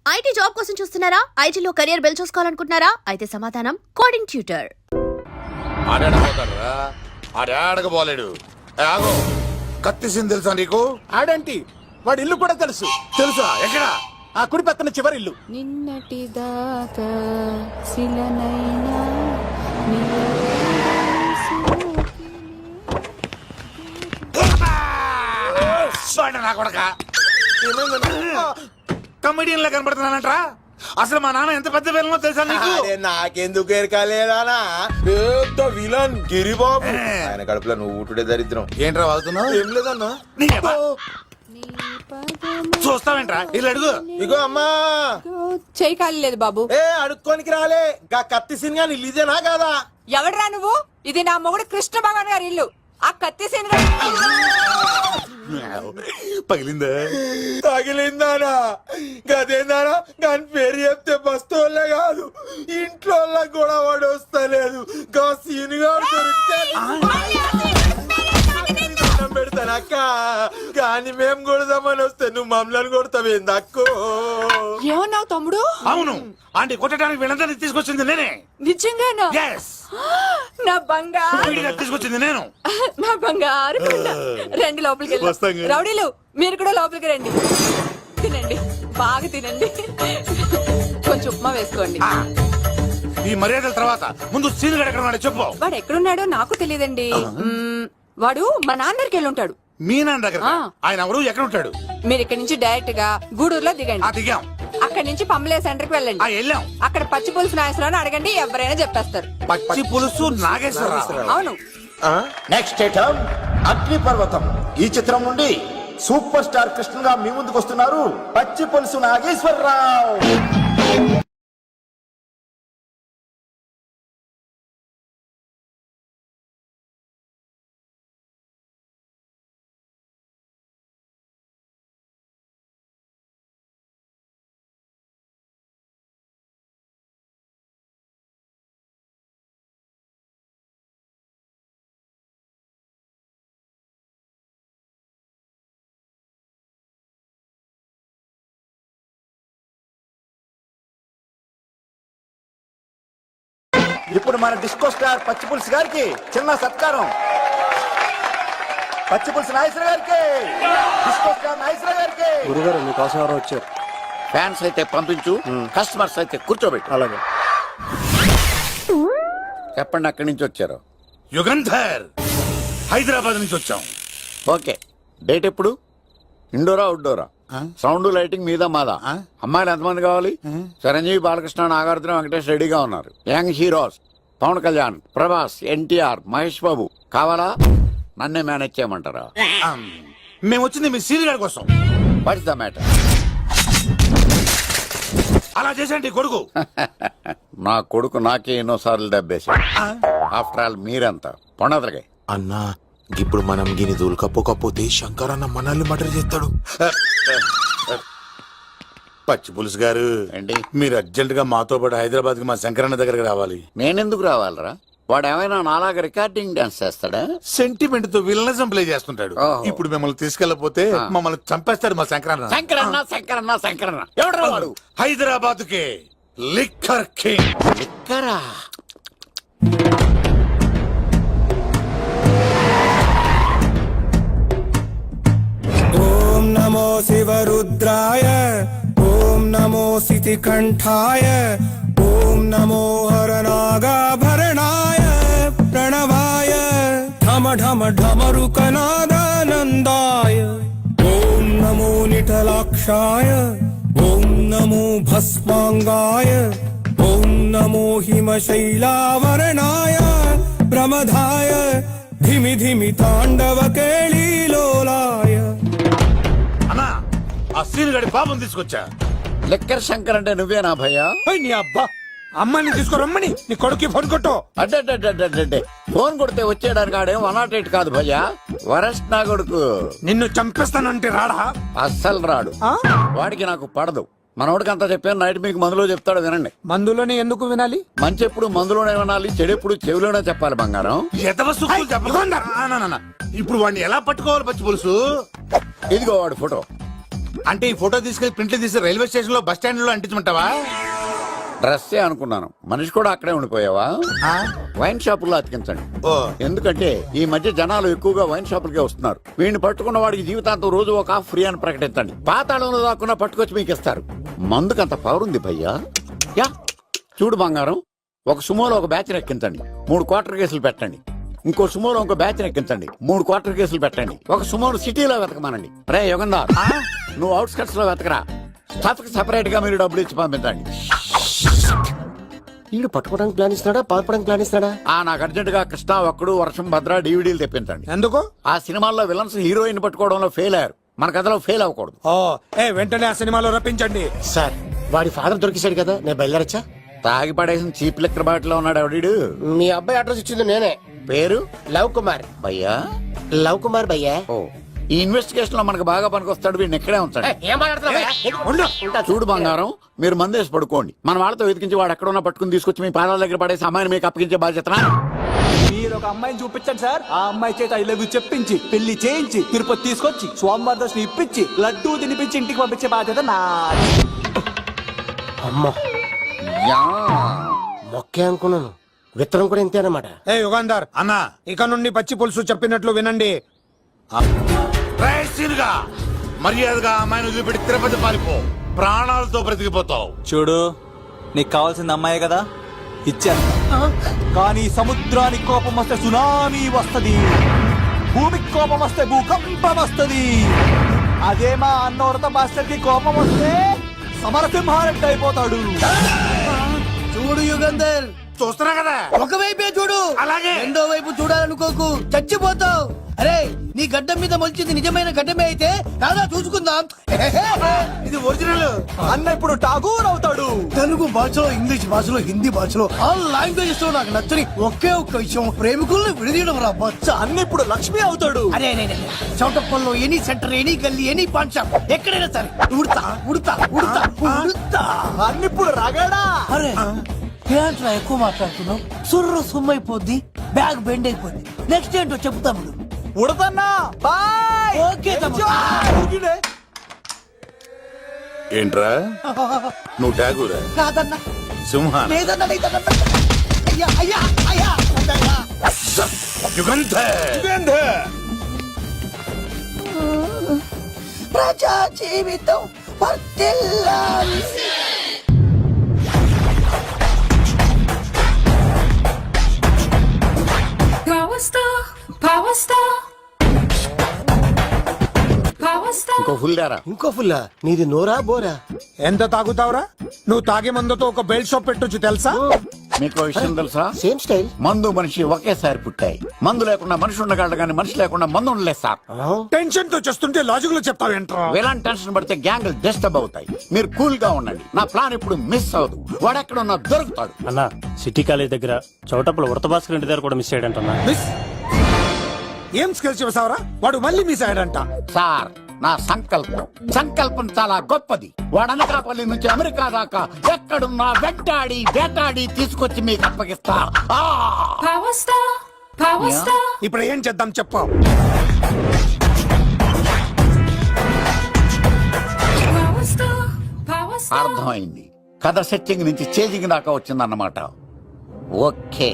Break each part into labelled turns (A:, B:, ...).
A: IT job కోసం చూస్తున్నారా? ఐటీలో కెరియర్ బిల్డ్ చూసుకోవాలనుకుంటున్నారా? అయితే సమాధానం కోడింగ్ ట్యూటర్.
B: ఆడకపోలేడు. కత్తిసింది తెలుసా నీకు?
C: ఆడంటి వాడి ఇల్లు కూడా తెలుసు.
B: తెలుసా? ఎక్కడ?
C: ఆ కుడి పక్కన చివరి ఇల్లు.
D: నిన్నటి దాకా శిలనైనా
B: నా కొడక కమెడియన్ లా కనబడుతున్నానంట్రా. అసలు మా నాన్న ఎంత పెద్ద విలనో తెలుసా నీకు?
E: నాకెందుకు ఎరకాలేదానా? పెద్ద విలన్ గిరిబాబు. ఆయన కడుపులో నువ్వు ఊటుడే దరిద్రం.
B: ఏంట్రా వాళ్తున్నావు?
E: ఏం లేదన్నా.
B: చూస్తావేంట్రా? ఇల్లు అడుగు.
E: ఇగో అమ్మా
D: చేయి ఖాళీ లేదు బాబు.
E: అడుక్కోనికి రాలే. గా కత్తి సినిమా నీ ఇదేనా కాదా?
D: ఎవడరా నువ్వు? ఇది నా మొగుడు కృష్ణ భగవాన్ గారి ఇల్లు. ఆ కత్తి సీన్
B: పగిలిందా?
E: తగిలిందానా? గదేందానా? దాని పేరు చెప్తే బస్తోళ్ళే కాదు ఇంట్లో కూడా వాడు వస్తలేదు. గా సీనుగా పెడతానక్క. కానీ మేము కొడదామని వస్తే నువ్వు మమ్మల్ని కొడతావేంది అక్కో?
D: ఏమన్నావు తమ్ముడు?
B: అవును, ఆంటీ కొట్టడానికి వీళ్ళందరినీ తీసుకొచ్చింది నేనే.
D: నిజంగానా?
B: Yes.
D: నా బంగారు
B: వీడిగా తీసుకొచ్చింది నేను.
D: నా బంగారు కొండ. రండి లోపలికి వెళ్దాం. రౌడీలు మీరు కూడా లోపలికి రండి. తినండి, బాగా తినండి. కొంచెం ఉప్మా వేసుకోండి.
B: ఈ మర్యాదల తర్వాత ముందు సీన్ ఎక్కడ ఉన్నాడో చెప్పు.
D: వాడు ఎక్కడున్నాడో నాకు తెలియదండి. వాడు మా నాన్న దగ్గరికి వెళ్ళి ఉంటాడు.
B: మీ నాన్న దగ్గర? ఆయన ఎవరు? ఎక్కడ ఉంటాడు?
D: మీరు ఇక్కడ నుంచి డైరెక్ట్ గా గూడూరులో దిగండి.
B: దిగాం.
D: అక్కడ నుంచి పంబలే సెంటర్ కి వెళ్ళండి.
B: వెళ్ళాం.
D: అక్కడ పచ్చి పులుసు నాగేశ్వరరావు అడగండి, ఎవరైనా చెప్పేస్తారు.
B: పచ్చి పులుసు నాగేశ్వరరావు?
D: అవును.
F: నెక్స్ట్ ఐటమ్ అగ్ని పర్వతం. ఈ చిత్రం నుండి సూపర్ స్టార్ కృష్ణగా మీ ముందుకు వస్తున్నారు పచ్చి పులుసు నాగేశ్వరరావు. ఇప్పుడు మన డిస్కో స్టార్ పచ్చి పులుసు గారికి చిన్న సత్కారం. పచ్చి పులుసు నాగేశ్వర గారికి, డిస్కో స్టార్ నాగేశ్వర గారికి.
C: గురుగారు మీకోసం ఎవరో వచ్చారు.
G: ఫ్యాన్స్ అయితే పంపించు, కస్టమర్స్ అయితే కూర్చోబెట్టు.
C: అలాగే.
G: చెప్పండి, అక్కడి నుంచి వచ్చారు?
B: యుగంధర్, హైదరాబాద్ నుంచి వచ్చాం.
G: ఓకే, డేట్ ఎప్పుడు? ఇండోరా అవుట్డోరా? సౌండ్ లైటింగ్ మీద మాదా? అమ్మాయిలు ఎంతమంది కావాలి? చిరంజీవి, బాలకృష్ణ, నాగార్జున, వెంకటేష్ రెడీగా ఉన్నారు. యంగ్ హీరోస్ పవన్ కళ్యాణ్, ప్రభాస్, ఎన్టీఆర్, మహేష్ బాబు కావాలా? నన్నే మేనేజ్ చేయమంటారా?
B: మేము వచ్చింది మీ సీరియల్ కోసం.
G: What's the matter?
B: అలా చేసేయండి కొడుకు.
G: నా కొడుకు నాకే ఎన్నోసార్లు దెబ్బేశాడు. ఆఫ్టర్ ఆల్ మీరంతా పొండదలకే.
E: అన్నా ఇప్పుడు మనం గిని దూల్కపోతే శంకర్ అన్న మనల్ని మర్డర్ చేస్తాడు.
B: పచ్చి పులుసు గారు,
G: ఏంటి?
B: మీరు అర్జెంట్ గా మాతో పాటు హైదరాబాద్ కి మా శంకరన్న దగ్గరకు రావాలి.
G: నేనెందుకు రావాలరా? వాడు ఏమైనా నాలాగా రికార్డింగ్ డాన్స్ చేస్తాడా?
B: సెంటిమెంట్ తో విలనిజం ప్లే చేస్తుంటాడు. ఇప్పుడు మిమ్మల్ని తీసుకెళ్లపోతే మమ్మల్ని చంపేస్తాడు మా శంకరన్న.
G: శంకరన్న ఎవడరా వాడు?
B: హైదరాబాద్ కే లిక్కర్ కింగ్.
G: లిక్కరా?
H: ఓం నమో శివరుద్రాయ, ఓం నమో శితికంఠాయ, ఓం నమో హరనాగాభరణాయ ప్రణవాయ ఢమ ఢమ ఢమరుకనాదానందాయ, ఓం నమో నిఠలాక్షాయ, ఓం నమో భస్మాంగాయ, ఓం నమో హిమశైలావరణాయ ప్రమదాయ ధిమి ధిమి తాండవ కేళీలోలాయ.
B: అన్నా, ఆ సీన్ గడి పాపం తీసుకొచ్చా.
G: లిక్కర్ శంకర్ అంటే నువ్వేనా భయ్యా?
C: నీ అబ్బా, అమ్మాయిని తీసుకురమ్మని నీ కొడుకు ఫోన్ కొట్టు.
G: అడ్డే ఫోన్ కొడితే వచ్చేయడానికి ఆడేం 108 కాదు భయ్యా, వరస్ట్ నా కొడుకు.
C: నిన్ను చంపేస్తానంటే రాడా?
G: అస్సలు రాడు. వాడికి నాకు పడదు. మనోడికి అంతా చెప్పాను, నైట్ మీకు మందులో చెప్తాడు వినండి.
C: మందులోనే ఎందుకు వినాలి?
G: మంచి ఎప్పుడు మందులోనే వినాలి, చెడు ఎప్పుడు చెవిలోనే చెప్పాలి బంగారం.
B: ఇప్పుడు వాడిని ఎలా పట్టుకోవాలి పచ్చి పులుసు?
G: ఇదిగో వాడు ఫోటో.
B: అంటే ఈ ఫోటో తీసుకెళ్లి ప్రింట్లు తీసి రైల్వే స్టేషన్ లో బస్ స్టాండ్ లో అంటించమంటావా?
G: డ్రెస్సే అనుకున్నాను, మనిషి కూడా అక్కడే ఉండిపోయావా? వైన్ షాపుల్లో అతికించండి.
B: ఓ.
G: ఎందుకంటే ఈ మధ్య జనాలు ఎక్కువగా వైన్ షాపులకే వస్తున్నారు. వీడిని పట్టుకున్న వాడికి జీవితాంతం రోజు ఒక ఆఫ్ ఫ్రీ అని ప్రకటించండి. పాతాళంలో దాక్కున్నా పట్టుకొచ్చి మీకు ఇస్తారు. మందుకంత పవర్ ఉంది భయ్యా. యా చూడు బంగారం, ఒక సుమోలో ఒక బ్యాచ్ ఎక్కించండి, 3 క్వార్టర్ కేసులు పెట్టండి. ఇంకో సుమోలో ఇంకో బ్యాచ్ ఎక్కించండి, 3 క్వార్టర్ కేసులు పెట్టండి. ఒక సుమోను సిటీలో వెతకమానండి. రే యుగంధర్, నువ్వు అవుట్స్కట్స్ లో వెతకరా. స్టాఫ్ కి సెపరేట్ గా మీరు డబ్బులు ఇచ్చి పంపించండి.
I: వీడు పట్టుకోవడానికి ప్లాన్ ఇస్తున్నాడా, పాల్పడానికి ప్లాన్ ఇస్తున్నాడా?
G: నాకు అర్జెంట్ గా కృష్ణ, ఒక్కడు, వర్షం, భద్ర డివిడీలు తెప్పించండి.
C: ఎందుకు?
G: ఆ సినిమాల్లో విలన్స్ హీరోయిన్ పట్టుకోవడంలో ఫెయిల్ అయ్యారు, మన కథలో ఫెయిల్ అవ్వకూడదు.
C: వెంటనే ఆ సినిమాలో రప్పించండి.
I: సార్ వాడి ఫాదర్ దొరికేశాడు కదా, నేను బయలుదేరచ్చా?
G: తాగి పడేసిన చీప్ లెక్కర్ బాటిలో ఉన్నాడు ఎవడీడు.
I: మీ అబ్బాయి అడ్రస్ ఇచ్చింది నేనే.
G: పేరు
I: లవ్ కుమార్.
G: భయ్యా?
I: లవ్ కుమార్ భయ్యా.
G: ఓ, ఈ ఇన్వెస్టిగేషన్ లో మనకు బాగా పనికొస్తాడు, వీడిని ఎక్కడే ఉంచండి.
I: ఏం మాట్లాడుతున్నావు?
G: చూడు బంగారం, మీరు మందేసి పడుకోండి. మన వాళ్ళతో వెతికించి వాడు ఎక్కడ ఉన్నా పట్టుకుని తీసుకొచ్చి మీ పాదాల దగ్గర పడేసి అమ్మాయిని మీకు అప్పగించే బాధ్యత.
J: మీరు ఒక అమ్మాయిని చూపించండి సార్. ఆ అమ్మాయి చేత ఐ లవ్ యూ చెప్పించి పెళ్లి చేయించి తిరుపతి తీసుకొచ్చి స్వామివారి దర్శనం ఇప్పించి లడ్డూ తినిపించి ఇంటికి పంపించే బాధ్యత నాది.
I: అమ్మా మొక్కే అనుకున్నాను, విత్తనం కూడా ఇంతే అన్నమాట.
C: యుగాంధర్
B: అన్నా,
C: ఇక నుండి పచ్చి పులుసు చెప్పినట్లు వినండి.
B: రైసీనుగా మర్యాదగా అమ్మాయిని వదిలిపెట్టి తిరుపతి పారిపో, ప్రాణాలతో బ్రతికిపోతావు.
J: చూడు, నీకు కావాల్సింది అమ్మాయే కదా, ఇచ్చాను. కానీ సముద్రానికి కోపం వస్తే సునామీ వస్తది, భూమికి కోపం వస్తే భూకంపం వస్తది. అదే మా అన్నోరత మాస్టర్ కి కోపం వస్తే సమరసింహారెడ్డి అయిపోతాడు.
I: చూడు యుగంధర్,
B: చూస్తున్నా కదా,
I: ఒకవైపే చూడు,
B: అలాగే
I: రెండో వైపు చూడాలనుకోకు, చచ్చిపోతావు. అరే నీ గడ్డం మీద మొలిచింది నిజమైన గడ్డమే అయితే రాదా చూసుకుందాం.
B: ఇది ఒరిజినల్.
J: అన్న ఇప్పుడు ఠాగూర్ అవుతాడు.
I: తెలుగు భాషలో, ఇంగ్లీష్ భాషలో, హిందీ భాషలో ఆల్ లాంగ్వేజెస్ లో నాకు నచ్చని ఒకే ఒక్క విషయం, ప్రేమికుల్ని విడదీయడం రా బచ్చ.
J: అన్న ఇప్పుడు లక్ష్మి అవుతాడు.
I: అరే చౌటప్పల్లో ఎనీ సెంటర్, ఎనీ గల్లీ, ఎనీ పాన్ షాప్, ఎక్కడైనా సరే ఉడతా ఉడతా ఉడతా ఉడతా.
J: అన్న ఇప్పుడు రగడా.
I: అరే ఏంట్రా ఎక్కువ మాట్లాడుతున్నావు, సుర్రు సుమ్మైపోద్ది, బ్యాగ్ బెండ్ అయిపోద్ది. నెక్స్ట్ ఏంటో చెప్తాము.
J: ఉడతన్నా బాయ్.
I: ఓకే తమ్ముడు.
B: ఏంట్రా నువ్వు ఠాగూరా?
I: కాదన్నా,
B: సింహ?
I: లేదన్నా, లేదన్నా. అయ్యా అయ్యా అయ్యా అయ్యా.
B: యుగంధర్.
I: ప్రజా జీవితం వర్ధిల్లాలి.
G: ఇంకో ఫుల్ దారా.
I: ఇంకో ఫుల్లా? నీది నోరా బోరా?
C: ఎంత తాగుతావురా? నువ్వు తాగే మందుతో ఒక బెల్ట్ షాప్ పెట్టొచ్చు తెలుసా?
G: మీకు విషయం తెలుసా?
I: Same style.
G: మందు మనిషి ఒకేసారి పుట్టాయి. మందు లేకుండా మనిషి ఉండగలడు కానీ మనిషి లేకుండా మందు ఉండలేదు సార్.
C: టెన్షన్ తో చేస్తుంటే లాజిక్ లో చెప్తావేంట్రా?
G: ఎలాంటి టెన్షన్ పడితే గ్యాంగులు డిస్టర్బ్ అవుతాయి. మీరు కూల్ గా ఉండండి, నా ప్లాన్ ఇప్పుడు మిస్ అవ్వదు. వాడు ఎక్కడ ఉన్నా దొరుకుతాడు.
K: అన్నా, సిటీ కాలేజ్ దగ్గర చౌటప్పుల ఉడత భాస్కర్ ఇంటి దగ్గర కూడా మిస్ అయ్యాడంటన్నా.
C: మిస్ ఏం స్కిల్స్ చేసావరా? వాడు మళ్ళీ మిస్ అయ్యాడంట.
G: సార్, నా సంకల్పం చాలా గొప్పది. వాడు అనకాపల్లి నుంచి అమెరికా దాకా ఎక్కడున్నా వెంటాడి వేటాడి తీసుకొచ్చి మీకు అప్పగిస్తా.
C: ఇప్పుడు ఏం చేద్దాం చెప్పు.
G: అర్థమైంది. కథ సెట్టింగ్ నుంచి చేజింగ్ దాకా వచ్చిందన్నమాట. ఓకే,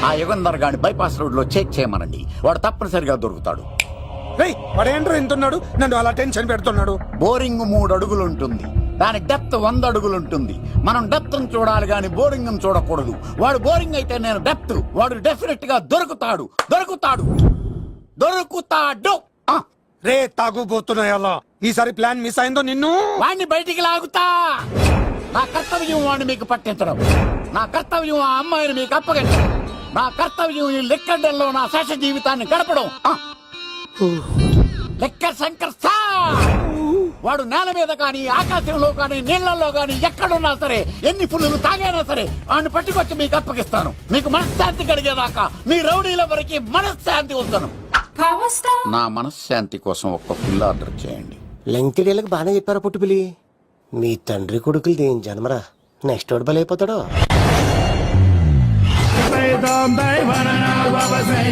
G: ఆ యుగంధర్ గాని బైపాస్ రోడ్ లో చెక్ చేయమనండి. వాడు తప్పనిసరిగా దొరుకుతాడు.
C: వాడేంట్రా ఎంతున్నాడు, నన్ను అలా టెన్షన్ పెడుతున్నాడు.
G: బోరింగ్ 3 అడుగులు ఉంటుంది, దాని డెప్త్ 100 అడుగులు ఉంటుంది. మనం డెప్త్ చూడాలి గాని బోరింగ్ చూడకూడదు. వాడు బోరింగ్ అయితే నేను డెప్త్. వాడు డెఫినెట్ గా దొరుకుతాడు.
C: రే తాగుబోతున్నాయా, ఈసారి ప్లాన్ మిస్ అయిందో నిన్ను.
G: వాడిని బయటికి లాగుతా. నా కర్తవ్యం వాడిని మీకు పట్టించడం. నా కర్తవ్యం ఆ అమ్మాయిని మీకు అప్పగించడం. నా కర్తవ్యం ఈ లెక్కడల్లో నా శేష జీవితాన్ని గడపడం. లెక్కర్ శంకర్ సార్, వాడు నేల మీద కానీ ఆకాశంలో కానీ నీళ్లలో కానీ ఎక్కడున్నా సరే, ఎన్ని పుల్లులు తాగైనా సరే వాడిని పట్టుకొచ్చి మీకు అప్పగిస్తాను. మీకు మనశ్శాంతి కలిగేదాకా మీ రౌడీల వరకు మనశ్శాంతి వస్తాను. నా మనశ్శాంతి కోసం ఒక్క ఫుల్ ఆర్డర్ చేయండి.
I: లెంగ్త్ డేలకు బాగానే చెప్పారా పుట్టుపిలి. మీ తండ్రి కొడుకులు దేని జన్మరా, నెక్స్ట్ వాడు బలైపోతాడో.
H: Bye, bye, bye, bye, bye, bye, bye,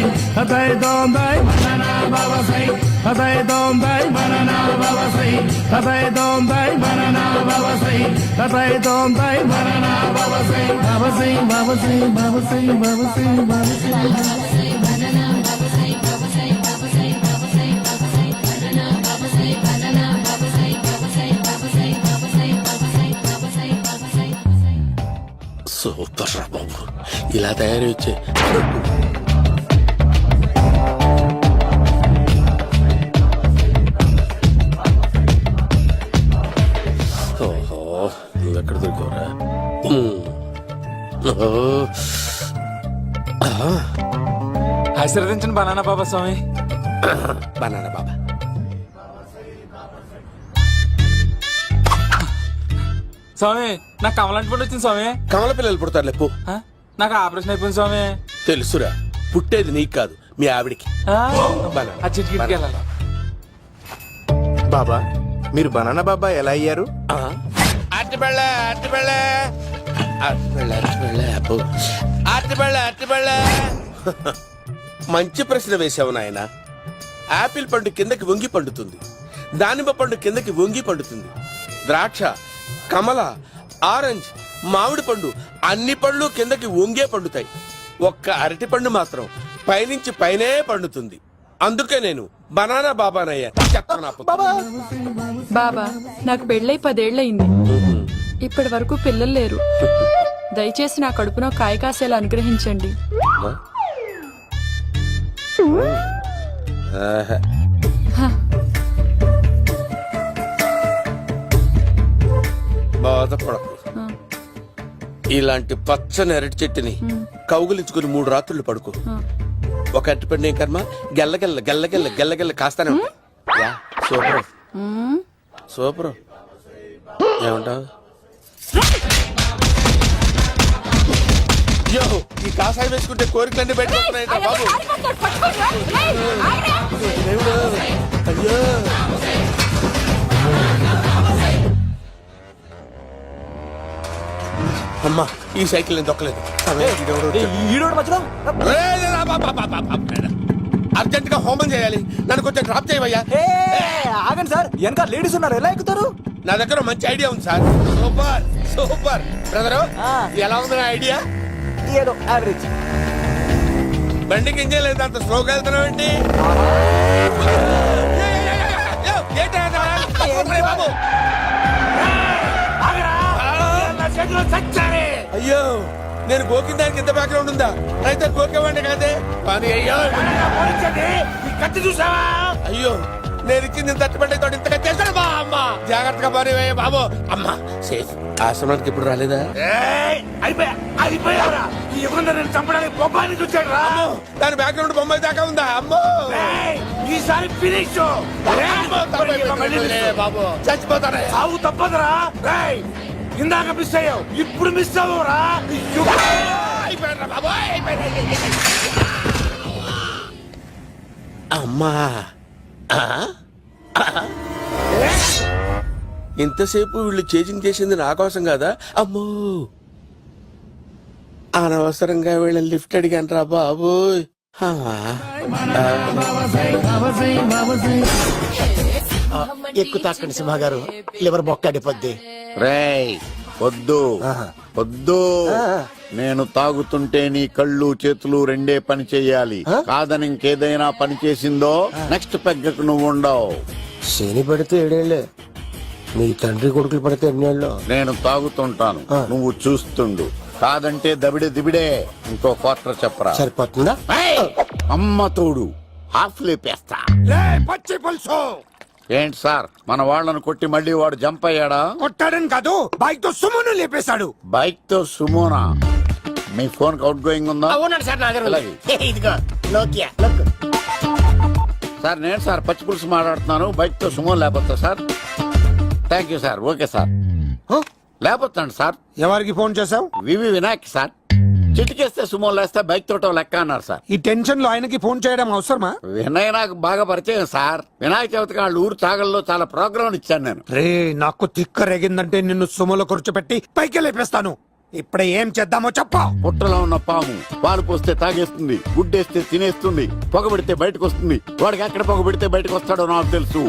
H: bye, bye, bye, bye, bye, bye, bye, తదైదోం దై మననా భవసై తదైదోం దై మననా భవసై తదైదోం దై మననా భవసై భవసై భవసై భవసై భవసై భవసై
E: సూపర్ రా బాబు, ఇలా తయారు వచ్చే ఓహో, నువ్వెక్కడ దొరికావురా?
J: ఆశీర్వదించండి బనానా బాబా స్వామి.
E: బనానా బాబా.
J: స్వామి నాకు కమలంటి పండు వచ్చింది స్వామి.
E: కమల పిల్లలు పుడతారు లేపు.
J: ఆ? నాకు ఆపరేషన్ అయిపోయింది స్వామి.
E: తెలుసురా, పుట్టేది నీకు కాదు మీ ఆవిడికి.
J: ఆ చిటికి వెళ్ళాలి.
C: బాబా మీరు బనానా బాబా ఎలా అయ్యారు?
E: మంచి ప్రశ్న వేశావు నాయన. ఆపిల్ పండు కిందకి వంగి పండుతుంది, దానిమ్మ పండు కిందకి వంగి పండుతుంది, ద్రాక్ష, కమల, ఆరెంజ్, మామిడి పండు అన్ని పండ్లు కిందకి వంగే పండుతాయి. ఒక్క అరటి పండు మాత్రం పైనుంచి పైనే పండుతుంది. అందుకే నేను బనానా బాబానయ్యా.
D: బాబా నాకు పెళ్ళై 10 ఏళ్ళయింది. ఇప్పటి వరకు పిల్లలు లేరు. దయచేసి నా కడుపున కాయ కాసేలా అనుగ్రహించండి.
E: బాధపడకు. ఇలాంటి పచ్చని అరటి చెట్టుని కౌగులించుకుని 3 రాత్రులు పడుకో. ఒక అరటి పండు ఏం కర్మ, గెల్లగెల్ల గెల్లగెల్ల గెల్లగెల్ల కాస్తానే ఉంటాయి. Yeah, super super. ఏమంటావు? యో, ఈ కాసాయి వేసుకుంటే కోరికలన్నీ బయటకొస్తున్నాయి బాబు. దేవుడు, అయ్యో. అమ్మా, ఈ సైకిల్ నేను దొక్కలేదు. అర్జెంట్ గా హోమం చేయాలి, నన్ను కొంచెం డ్రాప్ చేయవయ్యా.
J: ఆగండి సార్, వెనక లేడీస్ ఉన్నారు, ఎలా ఎక్కుతారు?
E: నా దగ్గర మంచి ఐడియా ఉంది సార్. సూపర్ సూపర్ బ్రదరు, ఎలా ఉంది నా ఐడియా?
J: ఏదో యావరేజ్.
E: బండికి ఇంజన్ లేదు, అంత స్లోగా వెళ్తున్నావు ఏంటి? బాబు అయ్యో, నేను గోకిన దానికి ఇంత బ్యాక్గ్రౌండ్ ఉందా? అయితే గోకేవాడిని కాదే. కానీ అయ్యో కత్తి చూసావా? అయ్యో, నేను ఇచ్చింది తట్టుబడి తోటి ఇంతగా చేశాను బా. అమ్మ జాగ్రత్తగా పని బాబు. అమ్మ సేఫ్. ఆశ్రమానికి ఇప్పుడు రాలేదా? దాని బ్యాక్గ్రౌండ్ బొమ్మాయి దాకా ఉందా? అమ్మో, ఈసారి ఫినిష్ బాబు. చచ్చిపోతారా? సాగు తప్పదురా. ఇందాక మిస్ అయ్యావు, ఇప్పుడు మిస్ అవ్వరా? అమ్మా, ఇంతసేపు వీళ్ళు చేజింగ్ చేసింది నా కోసం కాదా? అమ్మో, అనవసరంగా వీళ్ళని లిఫ్ట్ అడిగాను రా బాబు.
C: ఎక్కువ తాకండి సింహ గారు, లివర్ బొక్క అడిపోద్ది.
G: రేయ్ వద్దు వద్దు, నేను తాగుతుంటే నీ కళ్ళు చేతులు రెండే పని చెయ్యాలి. కాదని ఇంకేదైనా పని చేసిందో నెక్స్ట్ పెగ్గకు నువ్వు ఉండవు.
C: శని పడితే 7 ఏళ్లే, మీ తండ్రి కొడుకులు పడితే 8 ఏళ్ళు.
G: నేను తాగుతుంటాను, నువ్వు చూస్తుండు. కాదంటే దబిడే దిబిడే. ఇంకో క్వార్టర్ చెప్పరా?
C: సరిపోతుందా?
G: అమ్మ తోడు హాఫ్ లేపేస్తా.
C: పచ్చి పులుసు.
G: ఏంటి సార్, మన వాళ్ళను కొట్టి మళ్ళీ వాడు జంప్ అయ్యాడా?
C: కొట్టాడని కాదు, బైక్ తో సుమను లేపేశాడు.
G: బైక్ తో సుమోనా? మీ ఫోన్ అవుట్ గోయింగ్ ఉందా?
C: అవునండి సార్, నా దగ్గర
G: అలాగే.
C: ఇదిగో నోకియా.
G: సార్ నేను సార్ పచ్చి పులుసు మాట్లాడుతున్నాను. బైక్ తో సుమో లేకపోతా సార్? Thank you sir. Okay sir, లేకపోతాండి సార్.
C: ఎవరికి ఫోన్ చేసావు?
G: VV Vinayak sir. చిటికేస్తే సుమో లేస్తే బైక్ తోటో లెక్క అన్నారు సార్.
C: ఈ టెన్షన్ లో ఆయనకి ఫోన్ చేయడం అవసరమా?
G: వినయ్ నాకు బాగా పరిచయం సార్. వినాయక చవితికి వాళ్ళ ఊరు చాగల్లో చాలా ప్రోగ్రాం ఇచ్చాను నేను.
C: రే, నాకు తిక్క రేగిందంటే నిన్ను సుమలో కూర్చోబెట్టి పైకి లేపేస్తాను. ఇప్పుడు ఏం చేద్దామో చెప్పు.
G: పుట్టలో ఉన్న పాము పాలు పోస్తే తాగేస్తుంది, గుడ్డేస్తే తినేస్తుంది, పొగబెడితే బయటకు వస్తుంది. వాడికి ఎక్కడ పొగబెడితే బయటకు వస్తాడో నాకు తెలుసు.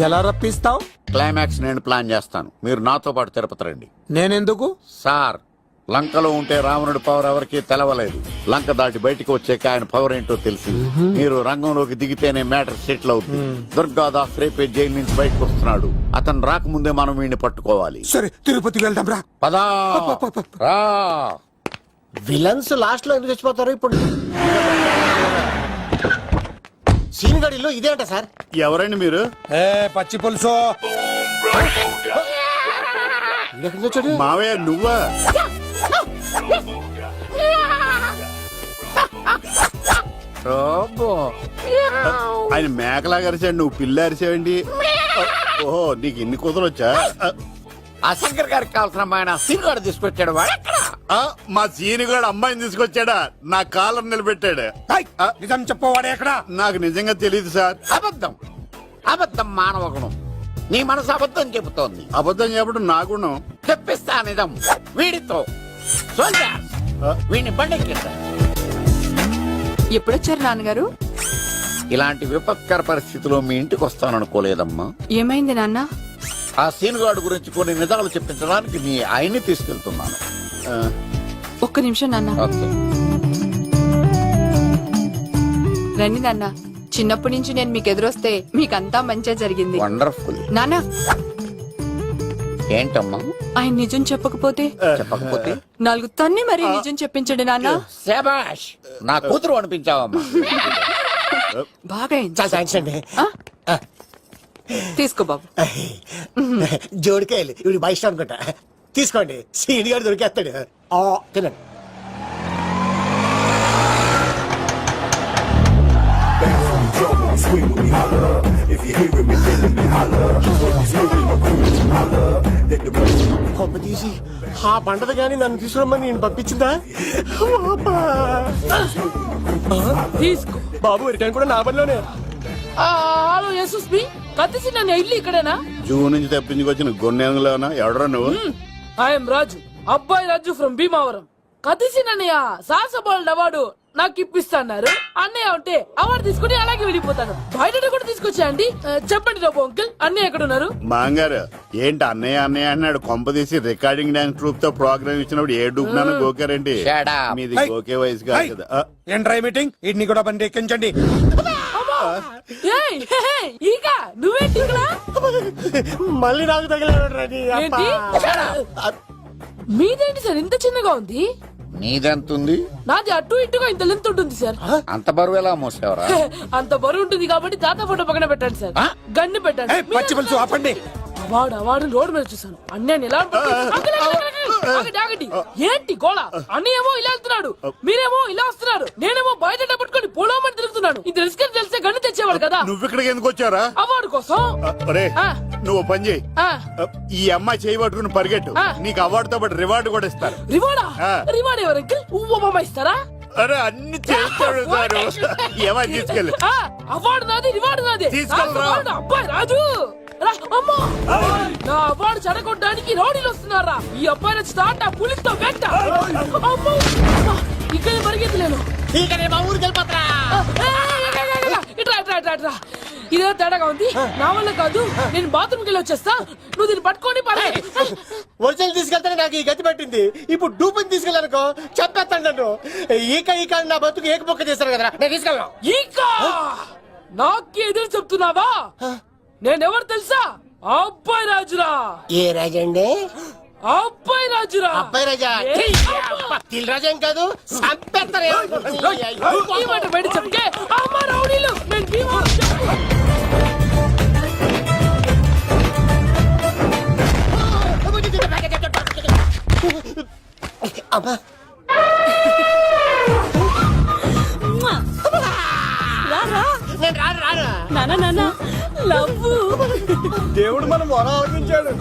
C: ఎలా రప్పిస్తావు?
G: క్లైమాక్స్ నేను ప్లాన్ చేస్తాను, మీరు నాతో పాటు తిరుపతి రండి.
C: నేనెందుకు?
G: సార్, లంకలో ఉంటే రావణుడి పవర్ ఎవరికి తెలవలేదు. లంక దాటి బయటకు వచ్చాక ఆయన పవర్ ఏంటో తెలిసింది. మీరు రంగంలోకి దిగితేనే మ్యాటర్ సెటిల్ అవుతుంది. దుర్గాదాస్ రేపే జైలు నుంచి బయటకు వస్తున్నాడు. అతను రాకముందే మనం వీడిని పట్టుకోవాలి.
C: సరే, తిరుపతికి వెళ్దాం రా.
G: పదా రా.
I: విలన్స్ లాస్ట్ లో ఎందుకు చచ్చిపోతారు? ఇప్పుడు సీన్ గడిలో ఇదే అంట సార్.
G: ఎవరండి మీరు?
C: పచ్చి పులుసు.
I: ఎక్కడి నుంచి వచ్చాడు?
G: మావయ్య నువ్వా? ఆయన మేకలాగా అరిచాడు, నువ్వు పిల్ల అరిచావండి. ఓహో, నీకు ఇన్ని కూతురు వచ్చా? ఆ శంకర్ గారికి కావాల్సిన అమ్మాయి సీనుగాడు తీసుకొచ్చాడు. మా సీనుగాడు అమ్మాయిని తీసుకొచ్చాడా? నా కాలం నిలబెట్టాడు.
C: నిజం చెప్పవాడే ఎక్కడ?
G: నాకు నిజంగా తెలియదు సార్. అబద్ధం, అబద్ధం మానవ గుణం. నీ మనసు అబద్ధం చెబుతోంది. అబద్ధం చెప్పడం నా గుణం. చెప్పిస్తా నిజం వీడితో. వీడిని బండెక్కిస్తా.
D: ఎప్పుడొచ్చారు నాన్నగారు?
G: ఇలాంటి విపత్కర పరిస్థితిలో మీ ఇంటికి వస్తాననుకోలేదమ్మా.
D: ఏమైంది నాన్న?
G: ఆ సీనుగాడు గురించి కొన్ని నిజాలు చెప్పించడానికి మీ ఆయన్ని తీసుకెళ్తున్నాను.
D: ఒక్క నిమిషం నాన్న.
G: ఓకే.
D: రండి నాన్న. చిన్నప్పటి నుంచి నేను మీకు ఎదురొస్తే మీకంతా మంచిగా జరిగింది.
G: వండర్ఫుల్.
D: నాన్న,
G: ఏంటమ్మా?
D: ఆయన నిజం చెప్పకపోతే
G: చెప్పకపోతే
D: నాలుగు తన్ని మరి నిజం చెప్పించండి నాన్న.
G: శభాష్, నా కూతురు అనిపించావమ్మా.
D: బాగా
I: థ్యాంక్స్ అండి.
D: తీసుకో బాబు.
I: జోడికాయలు ఇవి బయట అనుకుంటా. తీసుకోండి, సీని గారు దొరికేస్తాడు. తినండి. కొంప తీసి ఆ పంటది కానీ నన్ను తీసుకురమ్మని నేను పంపించిందా?
D: తీసుకో
I: బాబు, రిటర్న్ కూడా నా పనిలోనే.
D: హలో యశస్వి, కత్తిసి నన్ను ఇల్లు ఇక్కడేనా?
G: జూ నుంచి తప్పించుకొచ్చిన గొన్నెలోనా? ఎవడరా నువ్వు?
D: ఐఎమ్ రాజు, అబ్బాయి రాజు ఫ్రమ్ భీమావరం. కత్తిసి నన్నయ్య సాహసబాల్ అవార్డు నాకు ఇప్పిస్తాన్నారు. అన్నయ్య ఉంటే అవార్డు తీసుకుని అలాగే వెళ్ళిపోతాను. బయట కూడా తీసుకొచ్చా అండి. చెప్పండి రాబు అంకుల్, అన్నయ్య ఎక్కడ ఉన్నారు?
G: మాంగారు ఏంటి అన్నయ్య అన్నయ్య అన్నాడు? కొంప తీసి రికార్డింగ్ డాన్స్ ట్రూప్ తో ప్రోగ్రామ్ ఇచ్చినప్పుడు ఏ డూబ్నాను గోకారండి? మీది గోకే వయసు కాదు కదా.
C: ఏంట్రై మీటింగ్? ఇడ్ని కూడా బండి ఎక్కించండి.
D: ఈక నువ్వేంటి
I: మళ్ళీ నాకు తగిలాడు.
D: మీదేంటి సార్ ఇంత చిన్నగా ఉంది?
G: నీదెంతుంది?
D: నాది అటు ఇటుగా ఇంత లెంత్ ఉంటుంది సార్.
G: అంత బరువు ఎలా మోసేవరా?
D: అంత బరువు ఉంటుంది కాబట్టి తాత ఫోటో పక్కన పెట్టండి సార్. గన్ను పెట్టండి.
C: పచ్చి పులుసు ఆపండి.
D: అవార్డు రోడ్డు మీద చూసాను. అన్నయ్య ఎలా ఆగండి. ఏంటి గోళ? అన్నయ్య ఏమో ఇలా వెళ్తున్నాడు, మీరేమో ఇలా వస్తున్నారు, నేనేమో బయట పట్టుకొని పోలోమని తిరుగుతున్నాను. ఇది రిస్క్ తెలిస్తే గన్ను తెచ్చేవాడు కదా.
B: నువ్వు ఇక్కడికి ఎందుకు వచ్చారా?
D: అవార్డు కోసం.
B: నువ్వు పని చేయి, ఈ అమ్మాయి చేయి పట్టుకుని పరిగెట్టు. నీకు అవార్డు తో పాటు రివార్డు కూడా ఇస్తారు.
D: రివార్డా? రివార్డ్ ఎవరు ఉవ్వమ్మ ఇస్తారా?
B: అరే అన్ని చేస్తాడు సార్. ఏమై తీసుకెళ్ళి.
D: అవార్డు నాది, రివార్డు నాది.
B: తీసుకెళ్ళరా.
D: అబ్బాయి రాజు, అమ్మా నా అవార్డు చెడగొట్టడానికి రౌడీలు వస్తున్నారా? ఈ అబ్బాయి స్టార్ట్ ఆ పులితో వెంట. ఇక్కడ పరిగెత్తలేను. ఇట్రా ఇదే తేడాగా ఉంది. నా వల్ల కాదు, నేను బాత్రూమ్కి వెళ్ళి వచ్చేస్తా. నువ్వు దీన్ని పట్టుకొని
I: ఒరిజినల్ తీసుకెళ్తానే నాకు ఈ గతి పట్టింది. ఇప్పుడు డూపుని తీసుకెళ్ళానుకో చెప్పేస్తాను నన్ను. ఈక నా బతుకు ఏకపొక్క చేశారు కదా, నేను తీసుకెళ్ళను.
D: ఈక నాకే ఎదురు చెప్తున్నావా? నేనెవరు తెలుసా? అబ్బాయి రాజురా.
I: ఏ రాజండి?
D: అబ్బాయి రాజురా.
I: అబ్బాయి రాజా తిల్ రాజా ఏం కాదు, సంపేస్తారు.
D: ఈ మాట బయట చెప్తే అమ్మ రౌడీలు నేను భీమవరం చెప్పు.
I: అమ్మా దేవుడు మనం మొర ఆలోచించాడు.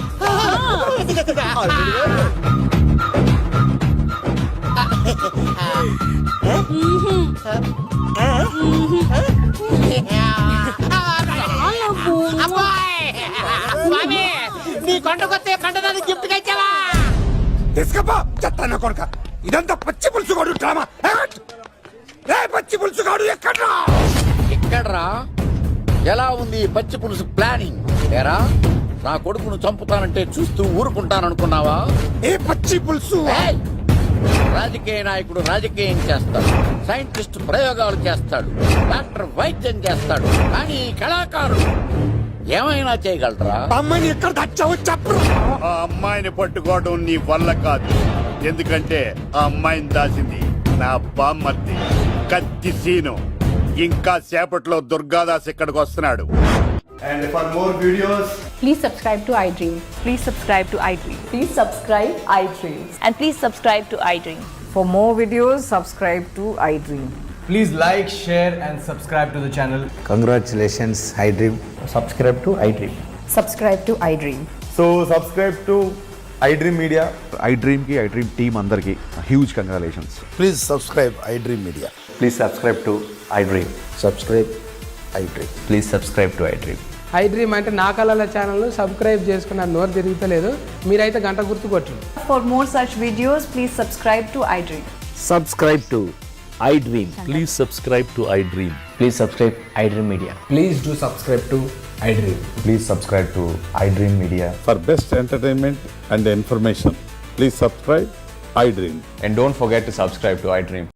I: నీ కొండకొస్తే కండదాన్ని గిఫ్ట్ గా ఇచ్చావా?
C: తీసుకపో చెత్తాన కొడుక ఇదంతా పచ్చి పులుసుగాడు డ్రామా రే పచ్చి పులుసుగాడు ఎక్కడ్రా
G: ఎక్కడ్రా ఎలా ఉంది ఈ పచ్చి పులుసు ప్లానింగ్ ఏరా నా కొడుకును చంపుతానంటే చూస్తూ ఊరుకుంటాననుకున్నావా?
C: ఏ పచ్చి పులుసు
G: ఏయ్! రాజకీయ నాయకుడు రాజకీయం చేస్తాడు, సైంటిస్ట్ ప్రయోగాలు చేస్తాడు, డాక్టర్ వైద్యం చేస్తాడు, కానీ ఈ కళాకారుడు ఏమైనా చేయగలరా?
C: అమ్మాయిని ఎక్కడ తెచ్చావో చెప్పరు.
B: ఆ అమ్మాయిని పట్టుకోవడం నీ వల్ల కాదు, ఎందుకంటే ఆ అమ్మాయిని దాసింది నా బామ్మర్ది కత్తి సీను. ఇంకా సేపట్లో దుర్గాదాస్ ఇక్కడికి వస్తున్నాడు.
F: And for more videos,
L: Please subscribe to iDream. Please subscribe to iDream. Please subscribe iDream. And please subscribe to iDream. For more videos, subscribe to iDream.
J: Please like, share and subscribe to the channel.
C: Congratulations iDream.
J: Subscribe to iDream.
L: Subscribe to iDream.
F: so subscribe to iDream Media.
H: iDream కి iDream team అందరికి huge congratulations.
C: Please subscribe iDream media.
J: Please subscribe to iDream.
C: Subscribe iDream.
J: Please subscribe to iDream.
D: I dream అంటే నా కళల channel subscribe చేసుకున్న నోరు తిరుగుతలేదు, మీరైతే గంట గుర్తు కొట్టండి.
L: For more such videos, please subscribe to iDream.
K: Subscribe to iDream. Please subscribe to iDream.
J: Please subscribe iDream Media.
C: Please do subscribe to iDream.
H: Please subscribe to iDream media.
F: For best entertainment and information, please subscribe iDream.
J: And don't forget to subscribe to iDream.